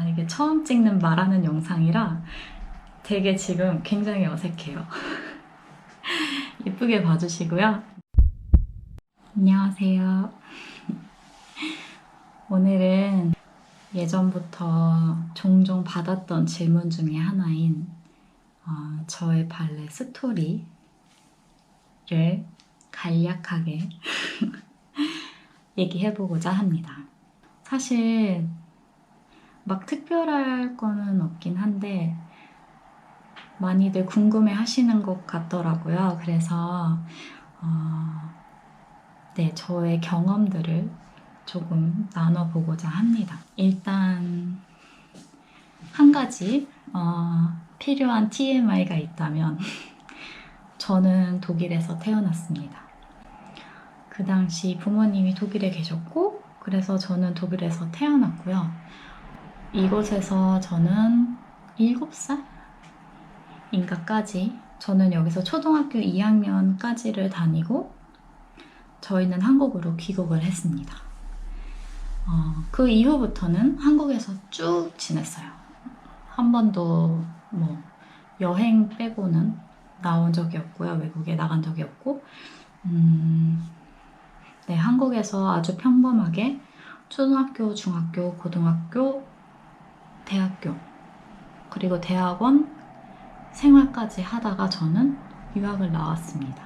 이게 처음 찍는 말하는 영상이라 되게 지금 굉장히 어색해요. 예쁘게 봐주시고요. 안녕하세요. 오늘은 예전부터 종종 받았던 질문 중에 하나인 저의 발레 스토리를 간략하게 얘기해보고자 합니다. 사실 막 특별할 거는 없긴 한데 많이들 궁금해 하시는 것 같더라고요. 그래서 저의 경험들을 조금 나눠보고자 합니다. 일단 한 가지 필요한 TMI가 있다면 저는 독일에서 태어났습니다. 그 당시 부모님이 독일에 계셨고 그래서 저는 독일에서 태어났고요. 이곳에서 저는 7살인가까지 저는 여기서 초등학교 2학년까지를 다니고 저희는 한국으로 귀국을 했습니다. 그 이후부터는 한국에서 쭉 지냈어요. 한 번도 여행 빼고는 나온 적이 없고요. 외국에 나간 적이 없고 한국에서 아주 평범하게 초등학교, 중학교, 고등학교, 대학교 그리고 대학원 생활까지 하다가 저는 유학을 나왔습니다.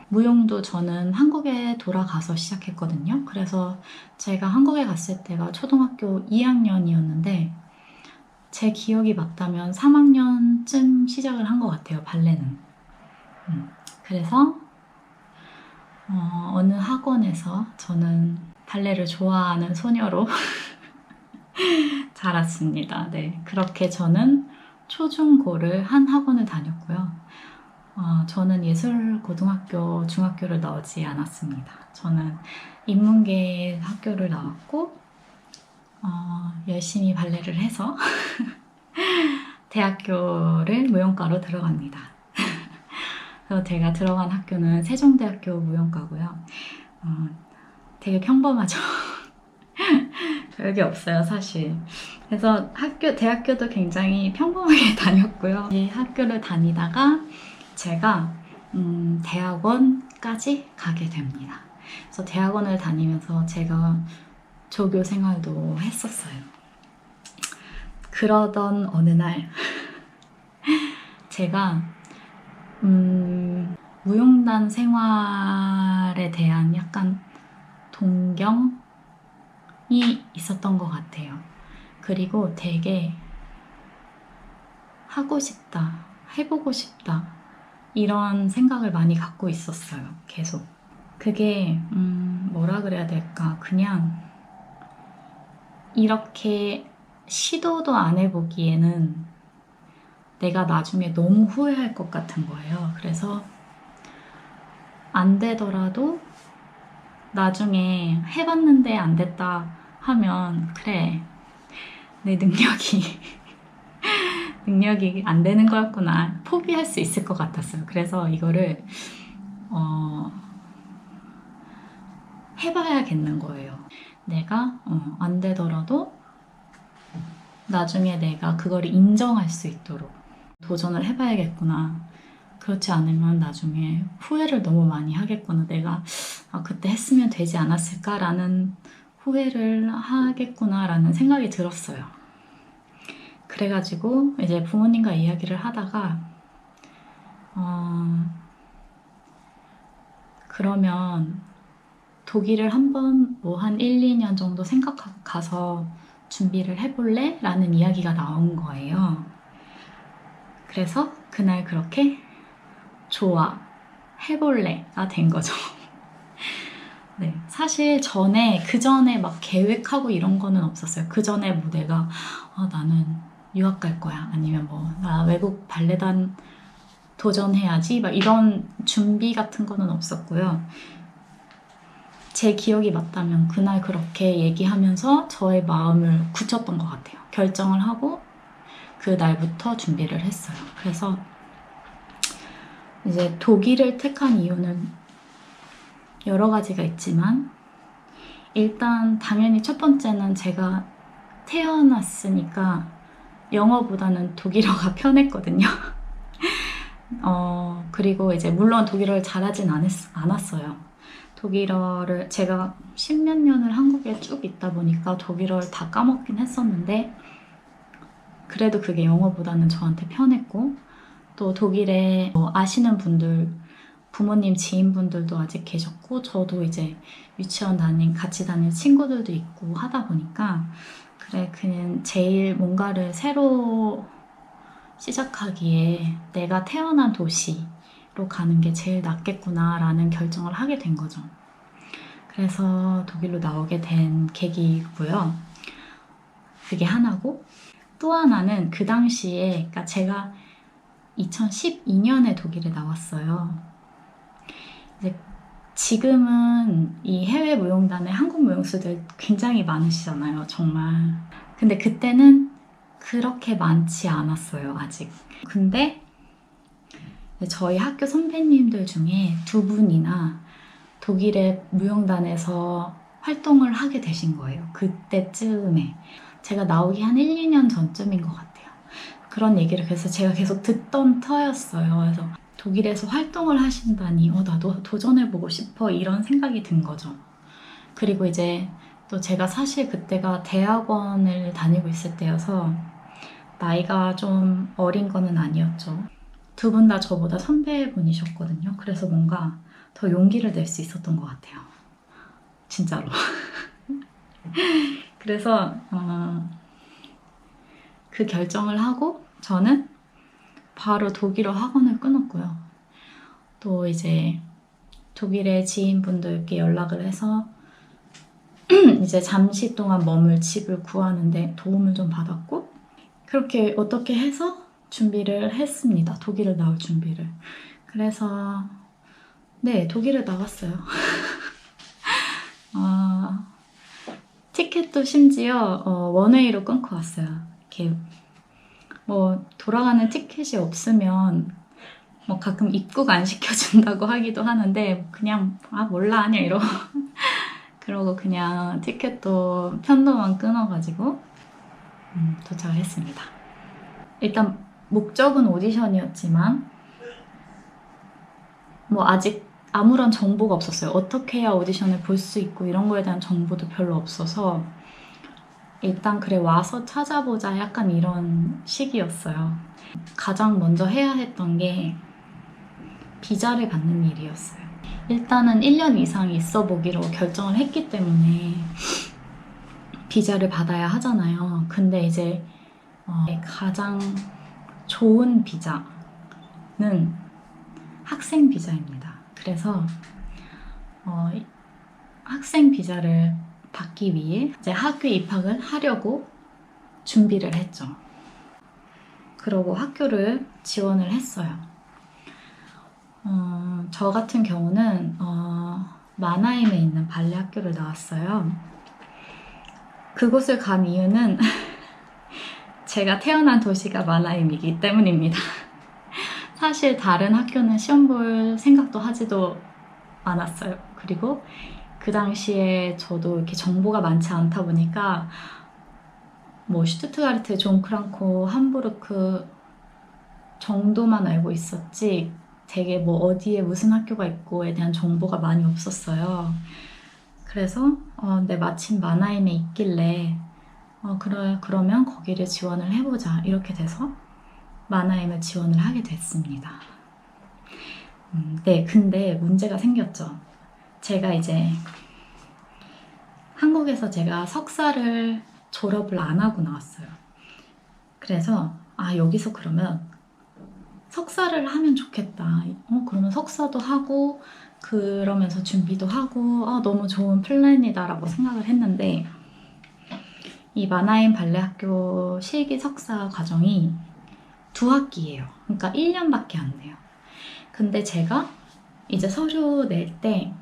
무용도 저는 한국에 돌아가서 시작했거든요. 그래서 제가 한국에 갔을 때가 초등학교 2학년이었는데 제 기억이 맞다면 3학년쯤 시작을 한 것 같아요, 발레는. 그래서 어느 학원에서 저는 발레를 좋아하는 소녀로 자랐습니다. 네, 그렇게 저는 초중고를 한 학원을 다녔고요. 저는 예술고등학교, 중학교를 나오지 않았습니다. 저는 인문계 학교를 나왔고 열심히 발레를 해서 대학교를 무용과로 들어갑니다. 그래서 제가 들어간 학교는 세종대학교 무용과고요. 되게 평범하죠. 별게 없어요, 사실. 그래서 대학교도 굉장히 평범하게 다녔고요. 이 학교를 다니다가 제가 대학원까지 가게 됩니다. 그래서 대학원을 다니면서 제가 조교 생활도 했었어요. 그러던 어느 날 제가 무용단 생활에 대한 약간 동경이 있었던 것 같아요. 그리고 되게 하고 싶다, 해보고 싶다 이런 생각을 많이 갖고 있었어요. 계속. 그게 뭐라 그래야 될까, 그냥 이렇게 시도도 안 해보기에는 내가 나중에 너무 후회할 것 같은 거예요. 그래서 안 되더라도 나중에 해봤는데 안 됐다 하면 그래, 내 능력이 안 되는 거였구나, 포기할 수 있을 것 같았어요. 그래서 이거를 해봐야겠는 거예요. 내가 안 되더라도 나중에 내가 그걸 인정할 수 있도록 도전을 해봐야겠구나. 그렇지 않으면 나중에 후회를 너무 많이 하겠구나. 내가 그때 했으면 되지 않았을까라는 후회를 하겠구나라는 생각이 들었어요. 그래가지고 이제 부모님과 이야기를 하다가 그러면 독일을 한번 한 1, 2년 정도 생각하고 가서 준비를 해볼래? 라는 이야기가 나온 거예요. 그래서 그날 그렇게 좋아, 해볼래가 된 거죠. 네, 사실 그 전에 막 계획하고 이런 거는 없었어요. 그 전에 내가 나는 유학 갈 거야, 아니면 나 외국 발레단 도전해야지, 막 이런 준비 같은 거는 없었고요. 제 기억이 맞다면 그날 그렇게 얘기하면서 저의 마음을 굳혔던 것 같아요. 결정을 하고 그 날부터 준비를 했어요. 그래서 이제 독일을 택한 이유는 여러 가지가 있지만 일단 당연히 첫 번째는 제가 태어났으니까 영어보다는 독일어가 편했거든요. 그리고 이제 물론 독일어를 잘하진 않았어요. 독일어를 제가 십몇 년을 한국에 쭉 있다 보니까 독일어를 다 까먹긴 했었는데 그래도 그게 영어보다는 저한테 편했고 또 독일에 아시는 분들 부모님 지인분들도 아직 계셨고 저도 이제 유치원 같이 다닌 친구들도 있고 하다 보니까 그래 그냥 제일 뭔가를 새로 시작하기에 내가 태어난 도시로 가는 게 제일 낫겠구나 라는 결정을 하게 된 거죠. 그래서 독일로 나오게 된 계기고요. 그게 하나고 또 하나는 그 당시에 그러니까 제가 2012년에 독일에 나왔어요. 이제 지금은 이 해외 무용단에 한국 무용수들 굉장히 많으시잖아요, 정말. 근데 그때는 그렇게 많지 않았어요, 아직. 근데 저희 학교 선배님들 중에 두 분이나 독일의 무용단에서 활동을 하게 되신 거예요. 그때쯤에. 제가 나오기 한 1, 2년 전쯤인 것 같아요. 그런 얘기를 그래서 제가 계속 듣던 터였어요. 그래서 독일에서 활동을 하신다니 나도 도전해보고 싶어 이런 생각이 든 거죠. 그리고 이제 또 제가 사실 그때가 대학원을 다니고 있을 때여서 나이가 좀 어린 거는 아니었죠. 두 분 다 저보다 선배분이셨거든요. 그래서 뭔가 더 용기를 낼 수 있었던 것 같아요. 진짜로. 그래서 그 결정을 하고 저는 바로 독일어 학원을 끊었고요. 또 이제 독일의 지인분들께 연락을 해서 이제 잠시 동안 머물 집을 구하는데 도움을 좀 받았고 그렇게 어떻게 해서 준비를 했습니다. 독일을 나올 준비를. 그래서 네, 독일을 나갔어요. 티켓도 심지어 원웨이로 끊고 왔어요. 이렇게 뭐 돌아가는 티켓이 없으면 뭐 가끔 입국 안 시켜준다고 하기도 하는데 그냥 몰라 아니야 이러고 그러고 그냥 티켓도 편도만 끊어가지고 도착을 했습니다. 일단 목적은 오디션이었지만 뭐 아직 아무런 정보가 없었어요. 어떻게 해야 오디션을 볼 수 있고 이런 거에 대한 정보도 별로 없어서 일단 그래 와서 찾아보자 약간 이런 시기였어요. 가장 먼저 해야 했던 게 비자를 받는 일이었어요. 일단은 1년 이상 있어 보기로 결정을 했기 때문에 비자를 받아야 하잖아요. 근데 이제 가장 좋은 비자는 학생 비자입니다. 그래서 학생 비자를 받기 위해 이제 학교에 입학을 하려고 준비를 했죠. 그러고 학교를 지원을 했어요. 저 같은 경우는 마나임에 있는 발레 학교를 나왔어요. 그곳을 간 이유는 제가 태어난 도시가 마나임이기 때문입니다. 사실 다른 학교는 시험 볼 생각도 하지도 않았어요. 그리고 그 당시에 저도 이렇게 정보가 많지 않다 보니까 뭐 슈투트가르트, 존크랑코, 함부르크 정도만 알고 있었지 되게 뭐 어디에 무슨 학교가 있고에 대한 정보가 많이 없었어요. 그래서 근데 마침 마나임에 있길래 그러면 거기를 지원을 해보자 이렇게 돼서 마나임을 지원을 하게 됐습니다. 네, 근데 문제가 생겼죠. 제가 이제 한국에서 제가 석사를 졸업을 안 하고 나왔어요. 그래서 여기서 그러면 석사를 하면 좋겠다. 그러면 석사도 하고 그러면서 준비도 하고 너무 좋은 플랜이다 라고 생각을 했는데 이 마나임 발레 학교 실기 석사 과정이 2학기예요. 그러니까 1년밖에 안 돼요. 근데 제가 이제 서류 낼 때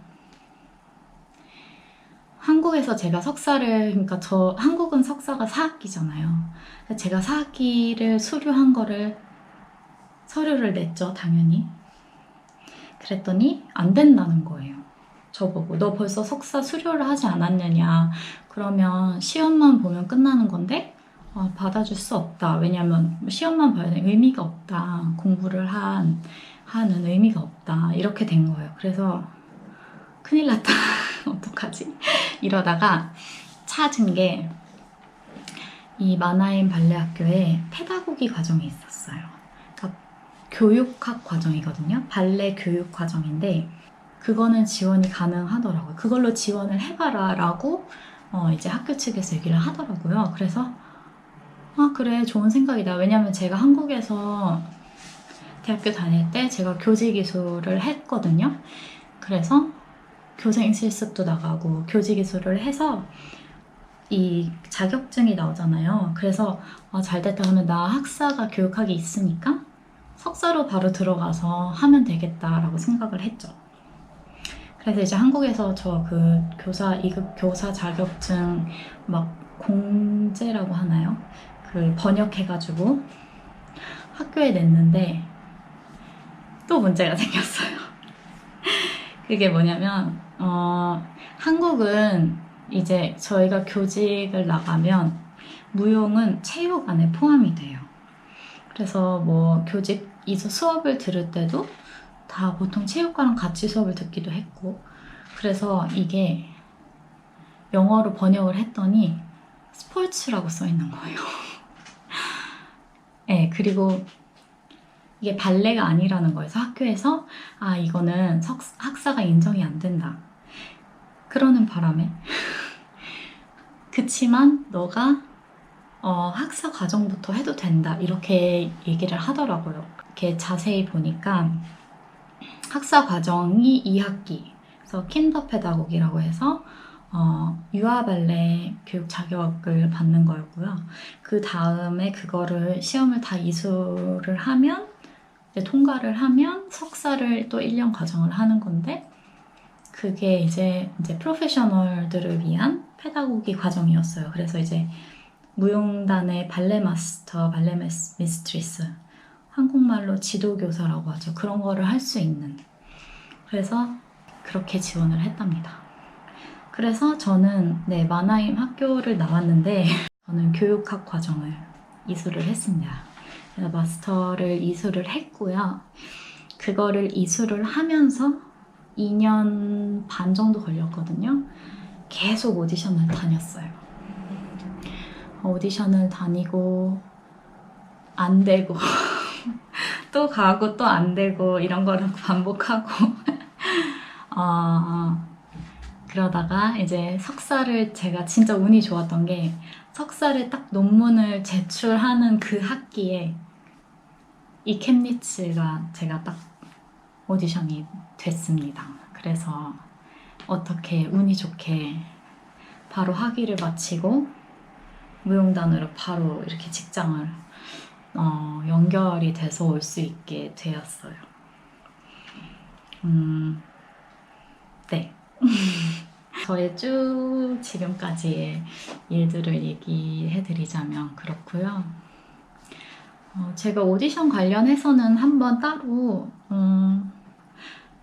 한국에서 제가 석사를 그러니까 한국은 석사가 4학기잖아요. 제가 4학기를 수료한 거를 서류를 냈죠, 당연히. 그랬더니 안 된다는 거예요. 저보고 너 벌써 석사 수료를 하지 않았느냐, 그러면 시험만 보면 끝나는 건데 받아줄 수 없다. 왜냐면 시험만 봐야 되는 의미가 없다. 공부를 하는 의미가 없다. 이렇게 된 거예요. 그래서 큰일 났다. 어떡하지? 이러다가 찾은 게 이 마나임 발레 학교에 페다고기 과정이 있었어요. 그러니까 교육학 과정이거든요. 발레 교육 과정인데 그거는 지원이 가능하더라고요. 그걸로 지원을 해봐라 라고 이제 학교 측에서 얘기를 하더라고요. 그래서 그래, 좋은 생각이다. 왜냐면 제가 한국에서 대학교 다닐 때 제가 교직이수를 했거든요. 그래서 교생 실습도 나가고 교직이수를 해서 이 자격증이 나오잖아요. 그래서 잘 됐다 하면 나 학사가 교육학이 있으니까 석사로 바로 들어가서 하면 되겠다라고 생각을 했죠. 그래서 이제 한국에서 저 그 교사 2급 교사 자격증 막 공제라고 하나요? 그 번역해가지고 학교에 냈는데 또 문제가 생겼어요. 그게 뭐냐면 한국은 이제 저희가 교직을 나가면 무용은 체육 안에 포함이 돼요. 그래서 뭐 교직 이수 수업을 들을 때도 다 보통 체육과랑 같이 수업을 듣기도 했고, 그래서 이게 영어로 번역을 했더니 스포츠라고 써 있는 거예요. 네, 그리고 이게 발레가 아니라는 거예요. 학교에서 이거는 학사가 인정이 안 된다. 그러는 바람에 그치만 너가 학사 과정부터 해도 된다. 이렇게 얘기를 하더라고요. 이렇게 자세히 보니까 학사 과정이 2학기, 그래서 킨더 페다고기라고 해서 유아 발레 교육 자격을 받는 거였고요. 그 다음에 그거를 시험을 다 이수를 하면 이제 통과를 하면 석사를 또 1년 과정을 하는 건데, 그게 이제 프로페셔널들을 위한 페다고기 과정이었어요. 그래서 이제 무용단의 발레 마스터, 발레 미스트리스, 한국말로 지도교사라고 하죠. 그런 거를 할 수 있는. 그래서 그렇게 지원을 했답니다. 그래서 저는 마나임 학교를 나왔는데 저는 교육학 과정을 이수를 했습니다. 그래서 마스터를 이수를 했고요. 그거를 이수를 하면서 2년 반 정도 걸렸거든요. 계속 오디션을 다녔어요. 오디션을 다니고 안 되고 또 가고 또 안 되고 이런 거를 반복하고 그러다가 이제 석사를, 제가 진짜 운이 좋았던 게 석사를 딱 논문을 제출하는 그 학기에 이 캠리츠가 제가 딱 오디션이 됐습니다. 그래서 어떻게 운이 좋게 바로 학위를 마치고 무용단으로 바로 이렇게 직장을 연결이 돼서 올 수 있게 되었어요. 네. 저의 쭉 지금까지의 일들을 얘기해드리자면 그렇고요. 제가 오디션 관련해서는 한번 따로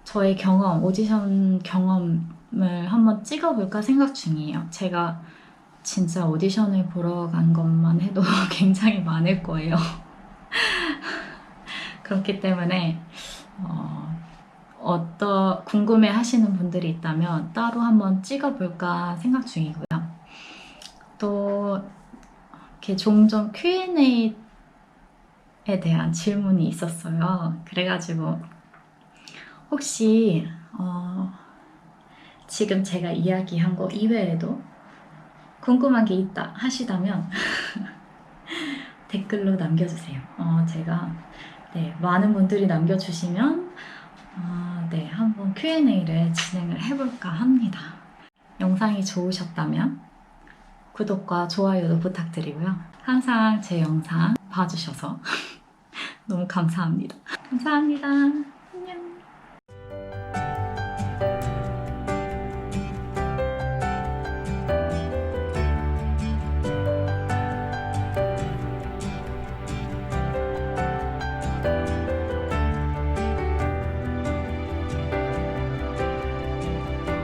저의 오디션 경험을 한번 찍어볼까 생각 중이에요. 제가 진짜 오디션을 보러 간 것만 해도 굉장히 많을 거예요. 그렇기 때문에 궁금해 하시는 분들이 있다면 따로 한번 찍어볼까 생각 중이고요. 또 이렇게 종종 Q&A에 대한 질문이 있었어요. 그래가지고 혹시 지금 제가 이야기한 거 이외에도 궁금한 게 있다 하시다면 댓글로 남겨주세요. 제가 많은 분들이 남겨주시면 한번 Q&A를 진행을 해볼까 합니다. 영상이 좋으셨다면 구독과 좋아요도 부탁드리고요. 항상 제 영상 봐주셔서 너무 감사합니다. 감사합니다.